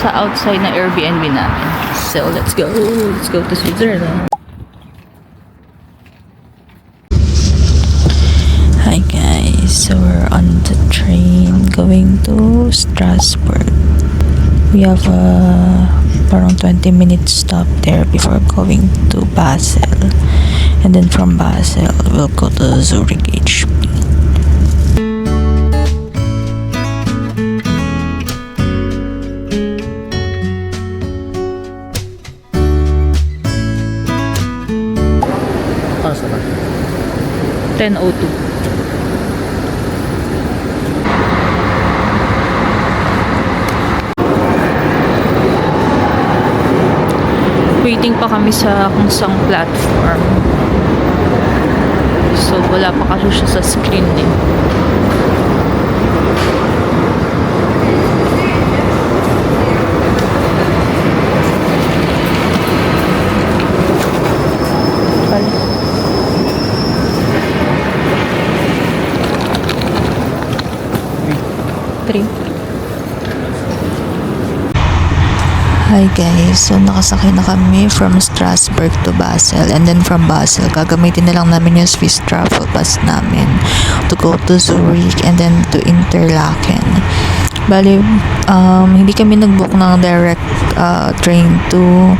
sa outside na Airbnb namin. So, let's go. Let's go to Switzerland. Hi guys. So, we're on the train going to Strasbourg. We have around 20-minute stop there before going to Basel. And then from Basel, we'll go to Zurich HP. Asa ba? 10:02. Waiting pa kami sa kung saan platform. So, wala pa kasi siya sa screen eh. Hi guys, so nakasakay na kami from Strasbourg to Basel, and then from Basel gagamitin na lang namin yung Swiss travel bus namin to go to Zurich and then to Interlaken. Bali, hindi kami nag-book ng direct train to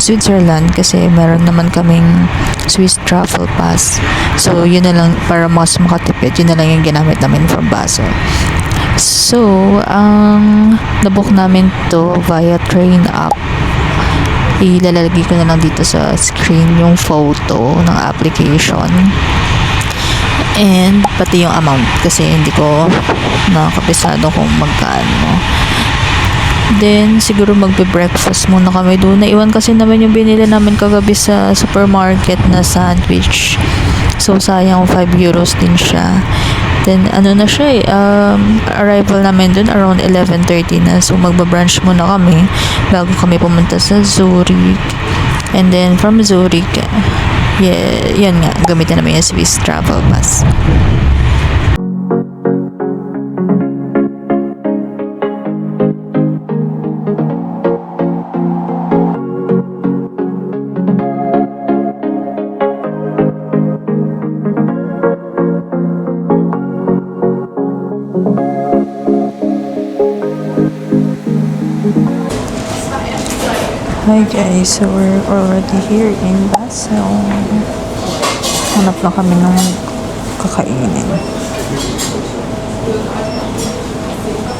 Switzerland kasi meron naman kaming Swiss travel pass. So yun na lang, para mas makatipid, yun na lang yung ginamit namin from Basel. So, nabook namin to via train app. Ilalagay ko na lang dito sa screen yung photo ng application. And pati yung amount kasi hindi ko nakakapisado kung magkano. Then, siguro magbe-breakfast muna kami doon. Naiwan kasi naman yung binili namin kagabi sa supermarket na sandwich. So, sayang 5 euros din siya. Then, ano na siya arrival namin dun around 11:30 na. So, magbabrunch muna kami bago kami pumunta sa Zurich. And then, from Zurich, yan nga, gamitin namin yung Swiss travel pass. Hi guys, so we're already here in Basel. Hanap lang kami ng kakainin.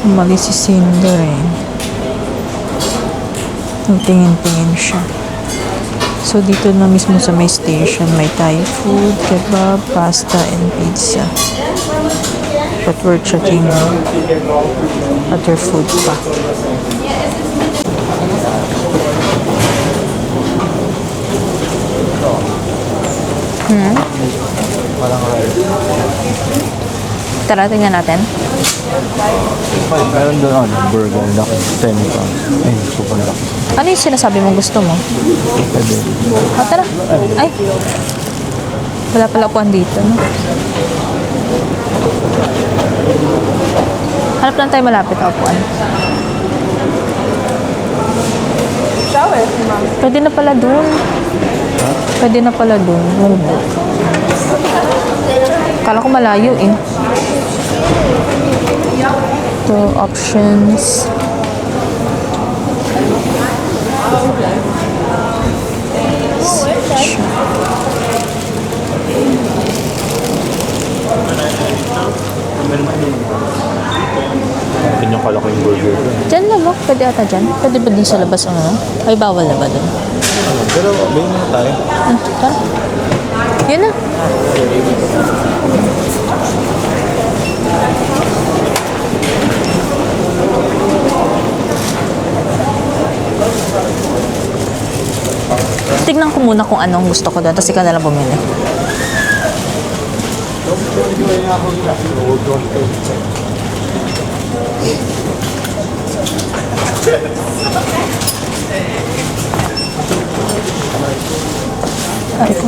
Umalis si Cinder eh. Nagtingin-tingin siya. So dito na mismo sa may station, may Thai food, kebab, pasta, and pizza. But we're checking other food pa. Tara, tingnan natin. Meron doon burger laki, 10 pounds. Ay, super laki. Ano yung sinasabi mong gusto mo? Pwede. Tara. Ay. Wala pala upuan dito, no? Hanap lang tayo malapit na upuan. Pwede na pala dun. Pwede na pala dun. Kala ko malayo eh. Ito, options. Yan yung kalaking burger. Diyan na ba? Pwede ata dyan? Pwede ba din sa labas ang ano? Ay, bawal na ba dun? Pero, bayin na tayo. Tara. Yun na. Tignan ko muna kung anong gusto ko doon, tapos ikaw na lang bumili. Ay ko.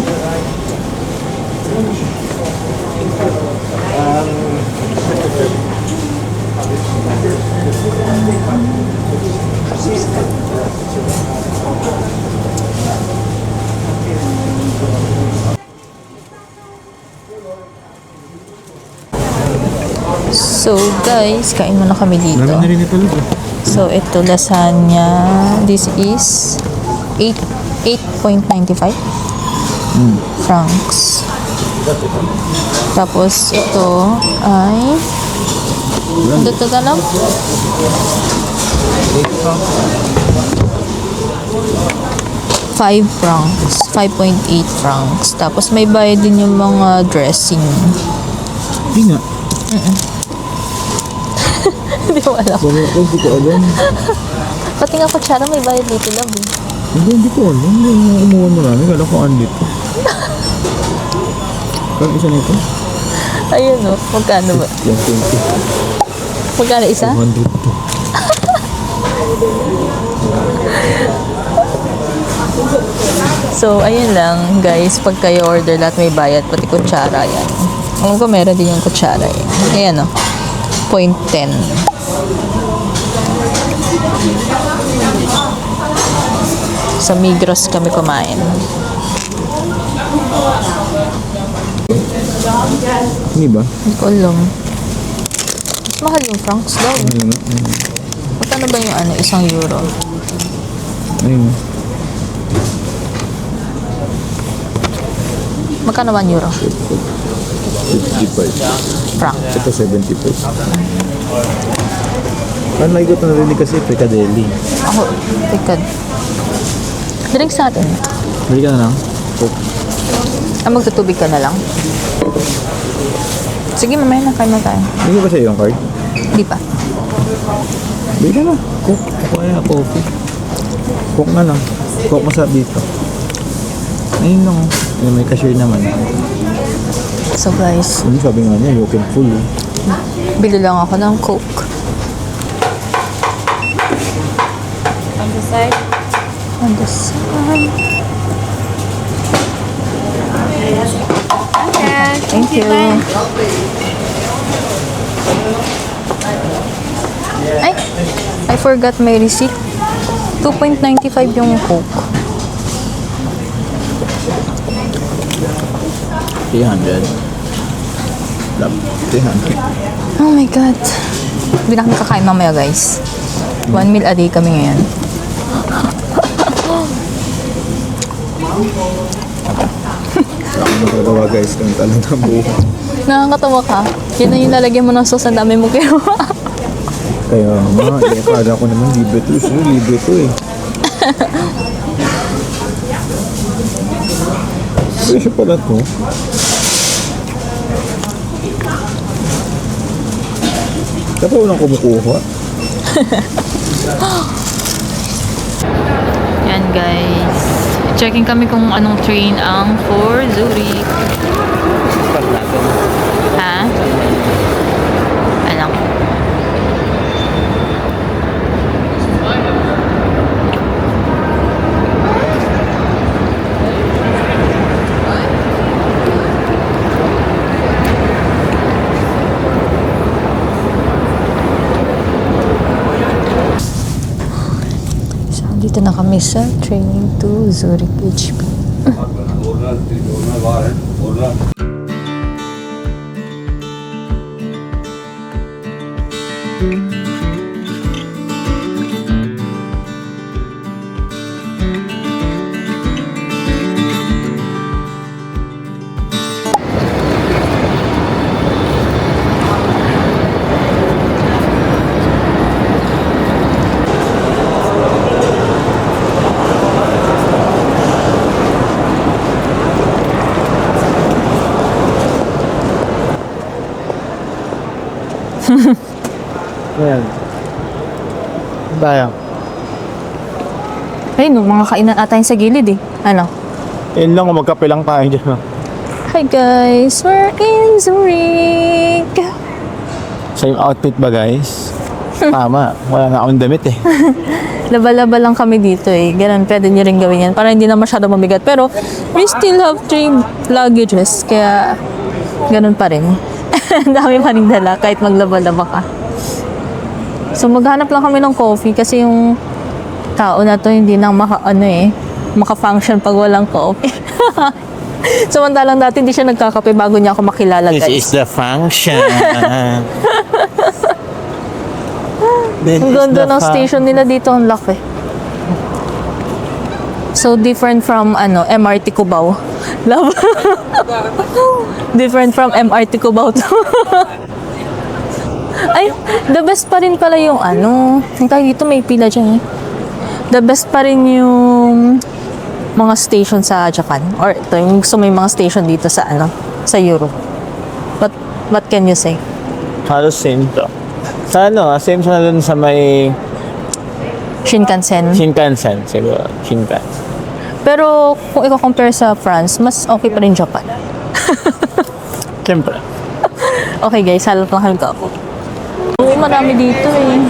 Guys, kain muna kami dito. Dami na rin ito lang. So, ito lasagna. This is 8.95 francs. Tapos, ito ay dito ka lang? 5 francs. 5.8 francs. Tapos, may bayad din yung mga dressing. Hindi nga. Hindi ko alam. Hindi ko alam. Pati nga kutsara may bayad dito, love. Eh. Hindi ko alam. Hindi mo umuha mo namin. Kala ko ano dito. Kaya isa nito? Ayun o. Magkano ba? Yan, 20. Magkano isa? 200 to. So, ayun lang, guys. Pag kayo order, lahat may bayad. Pati kutsara, yan. Alam ko, meron din yung kutsara. Yan. Ayan o. 0.10. Sa Migros kami kumain. Hindi ba? Hindi ko alam. Mas mahal yung francs daw. Ano nga? Magkano ba yung ano, €1? Ayun. Magkano ba ang euro? 55. Franc. Ito 75. Parang lagi ko ito narinig kasi Picadilly. Ako, tikad. Drink sa atin. Bili ka na lang. Coke. Magtutubig ka na lang. Sige, mamaya na kain na tayo. Hindi ba sa'yo yung card? Di pa. Bili ka na. Coke. Kaya coffee. Coke na lang. Coke masarap dito. Ayun lang. Ayun, may cashier naman. So guys, Ano sabi nga niya, you can full. bili lang ako ng Coke. On the side? On the side. Thank you. Ay, I forgot my receipt. 2.95 yung Coke. 300. Love. 300. Oh my God. Hindi na kami kakain mamaya, guys. 1 meal a day kami ngayon. Wala akong magagawa guys. Kung talong ng buhay. Nakakatawa ka. Yan na yung lalagyan mo ng sauce. Ang dami mo kayo. Kaya nga, akala ko naman libre to. Sino libre to eh. Presyo pala to. Dapat walang kumukuha. Yan, guys. Checking kami kung anong train ang for Zurich. Ha? Ano? So, dito na kami sa train to Zurich HB. Ayan. Bayang. Ay, no, mga kainan ata yung sa gilid eh. Ano? Yun lang, magkape lang tayo dyan. Hi guys, we're in Zurich. Same outfit ba guys? Tama, wala na akong damit eh. Laba-laba lang kami dito eh. Ganun, pwede nyo rin gawin yan. Para hindi na masyado mabigat. Pero, we still have 3 luggages. Kaya, ganun pa rin. Ang dami pa rin dala kahit maglaba-laba ka. So, maghanap lang kami ng coffee kasi yung tao na to hindi na maka-function pag walang coffee. Samantalang dati hindi siya nagkakape bago niya ako makilala, guys. This is the function. Then Ang is ganda the ng station nila dito, ang laki. So different from MRT Cubao. Love. Different from MRT Cubao to. Ay, the best pa rin pala yung yung tayo dito may pila dyan eh. The best pa rin yung mga station sa Japan. Or ito, yung gusto mo yung mga station dito sa sa Europe. What can you say? Halos same to. Sa same sa dun sa may Shinkansen. Shinkansen, siguro. Shinkansen. Pero kung i-compare sa France, mas okay pa rin Japan. Siyempre. Okay guys, halap lang kami ako. Oo, marami dito eh.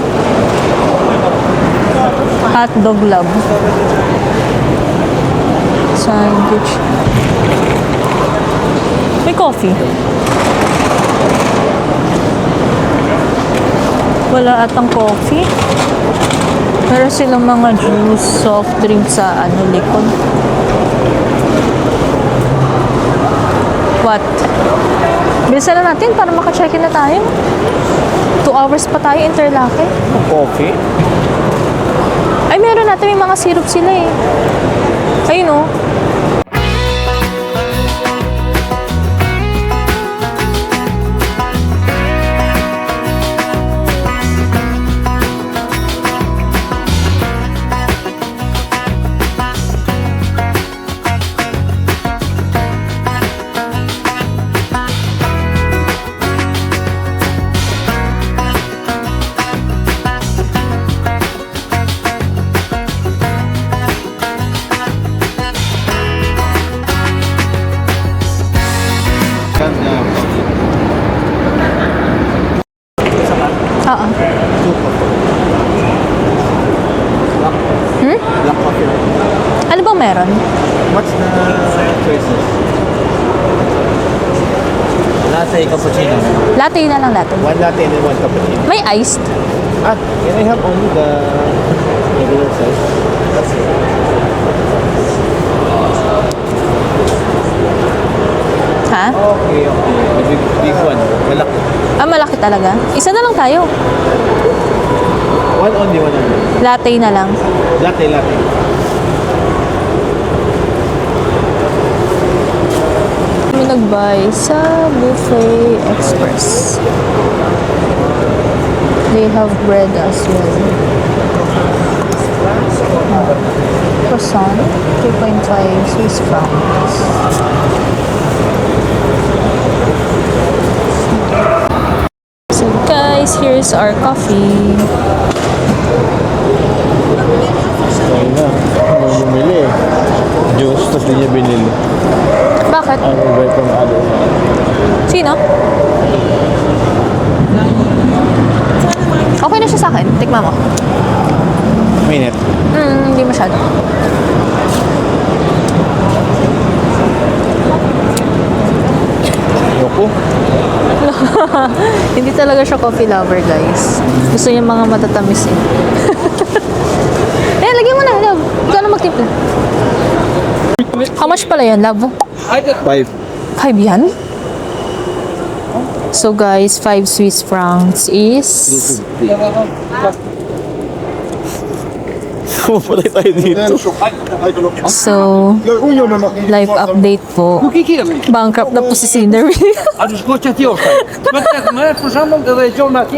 Hotdog lab. Sandwich. May coffee. Wala atang coffee. Pero silang mga juice, soft drink sa likod. What? Bilisan na natin para maka-check-in na tayo. 2 hours pa tayo, Interlaken. Coffee? Ay, meron natin, may mga syrup sila eh. Ayun oh. Oo. Black coffee. Ano bang meron? What's the choices? Latte, cappuccino. Latte na lang latte. One latte and then one cappuccino. May iced. Can I have only the regular size? That's it. Ha? Okay. The big one. Malaki. Malaki talaga. Isa na lang tayo. One only. Latte na lang. Latte. Kami nag-buy sa Buffet Express. They have bread as well. Croissant, 2.5 Swiss francs. So guys, here's our coffee. Ayun na. May bumili eh. Juice, tapos di niya binili. Bakit? I will buy from other. Sino? Okay na siya sa akin. Tikman mo. Minute. Hindi masyado. Yoko. Hindi talaga siya coffee lover, guys. Gusto niya mga matatamis eh. Lagyan mo na, love. Ikaw na magtimpla. How much pala yan, love? 5. 5 yan? So guys, 5 Swiss francs is... Pumatay tayo dito. So, life update po. Bankrupt na po si Scenery. A już go cię tiocha. My proszę da região aqui.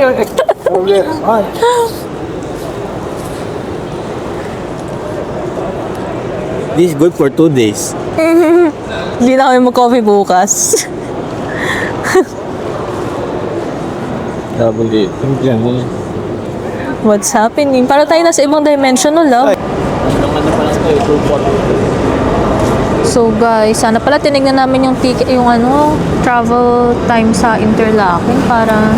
This is good for 2 days. Hindi na kami mag-coffee bukas. Double it. What's happening? Para tayo nasa ibang dimension, no, love? So guys, sana pala tinignan namin yung ticket, yung travel time sa Interlaken para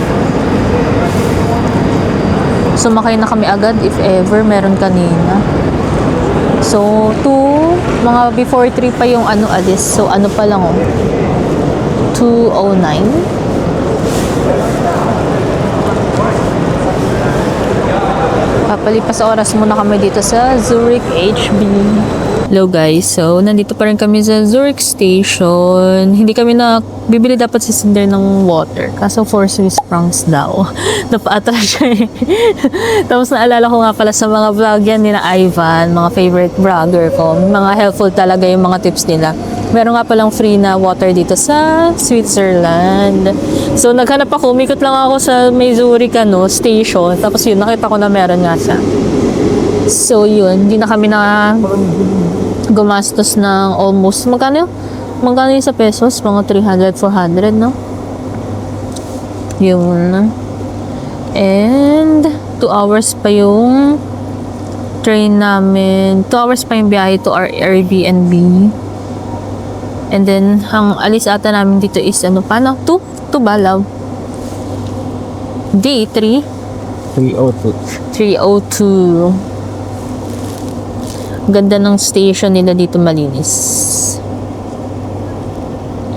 sumakay na kami agad if ever meron kanina. So, mga before 3 pa yung alis. So, pa lang 2:09. Papalipas oras muna kami dito sa Zurich HB. Hello guys, so nandito pa rin kami sa Zurich Station. Hindi kami na bibili dapat si Cinder ng water. Kaso 4 Swiss francs daw. Napaatras siya eh. Tapos naalala ko nga pala sa mga vlog yan ni na Ivan, mga favorite vlogger ko. Mga helpful talaga yung mga tips nila. Meron nga palang free na water dito sa Switzerland. So naghanap ako, umikot lang ako sa may Zurich station. Tapos yun, nakita ko na meron nga siya. So yun, hindi na kami na gumastos ng almost, magkano yung sa pesos? Mga 300, 400, no? Yun. And 2 hours pa yung train namin. 2 hours pa yung biyahe to our Airbnb. And then, ang alis ata namin dito is paano? 2 ba, love? Day 3? 302. Ganda ng station nila dito, malinis.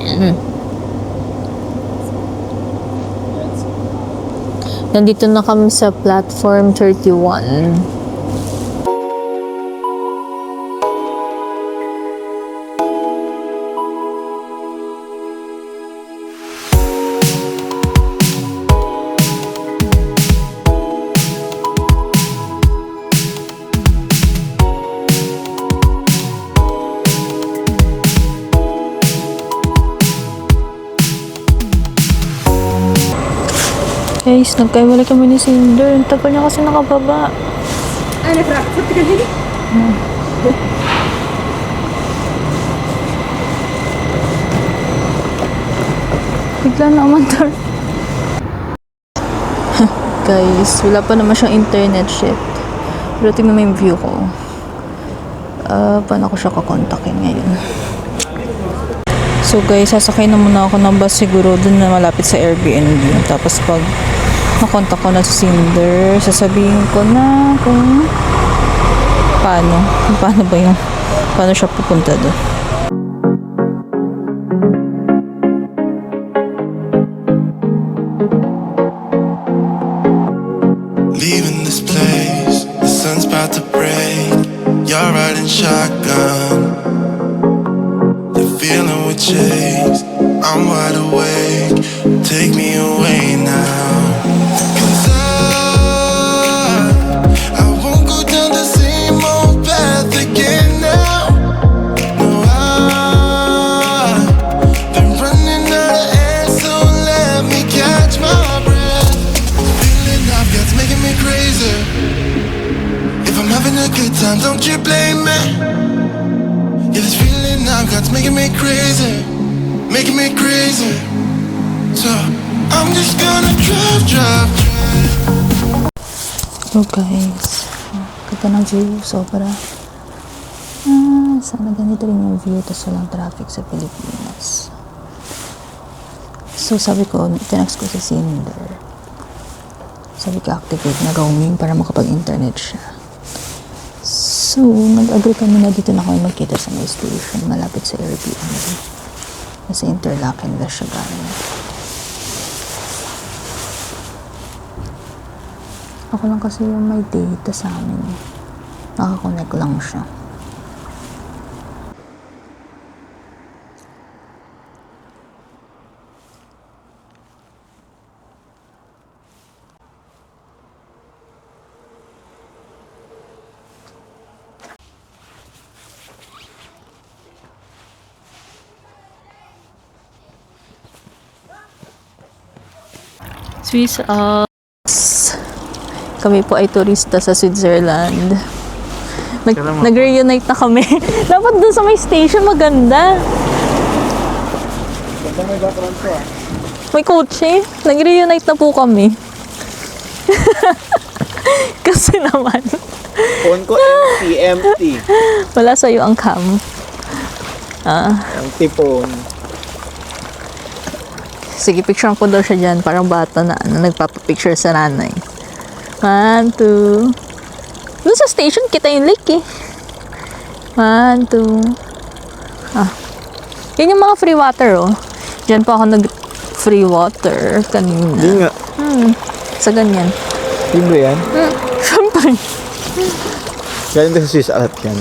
Yan. Nandito na kami sa platform 31. Guys, nagkaiwalay kami ni Cinder. Ang tagal niya kasi nakababa. Eine Frage, habt ihr Handy? Bigla na umandar. Guys, wala pa naman siyang internet shit. Pero tingnan mo yung view ko. Paano ko siya kakontakin ngayon? So guys, sasakay na muna ako ng bus siguro dun na malapit sa Airbnb. Tapos pag nakontak ko na si Cinder, sasabihin ko na kung paano ba yung paano siya pupunta doon. Leaving this place, the sun's about to break. You're riding shotgun, the feeling we chase. I'm wide awake, take me away now. 'Cause I won't go down the same old path again now. No, I've been running out of air, so let me catch my breath. Feeling I've got's making me crazy. If I'm having a good time, don't you blame me. Yeah, this feeling I've got's making me crazy, making me crazy. So I'm just gonna drive. So guys, ganda ng view, sobra. Sana ganito rin yung view, tas walang traffic sa Pilipinas. So sabi ko, tinext ko si Cinder. Sabi ko, activate na roaming para makapag-internet siya. So, nag-agree kami na dito na kami magkita sa may station, malapit sa Airbnb. Nasa Interlaken na siya galing. Ako lang kasi yung may data sa amin. Nakakonect lang siya. Swiss Alps. Kami po ay turista sa Switzerland. Nag-reunite na kami. Dapat dun sa may station maganda. May kotse. Nag-reunite na po kami. Kasi naman. Phone ko empty. Wala sa'yo ang cam. Empty phone. Sige, picture ko daw siya dyan. Parang bata na nagpapapicture sa nanay. 1, 2. Doon sa station, kita yung lake eh. 1, 2. Yan yung mga free water oh. Diyan pa ako nag-free water kanina. Hindi nga. Sa ganyan. Hindi ba yan? Siyempre. Galing sa Swiss Alps yan.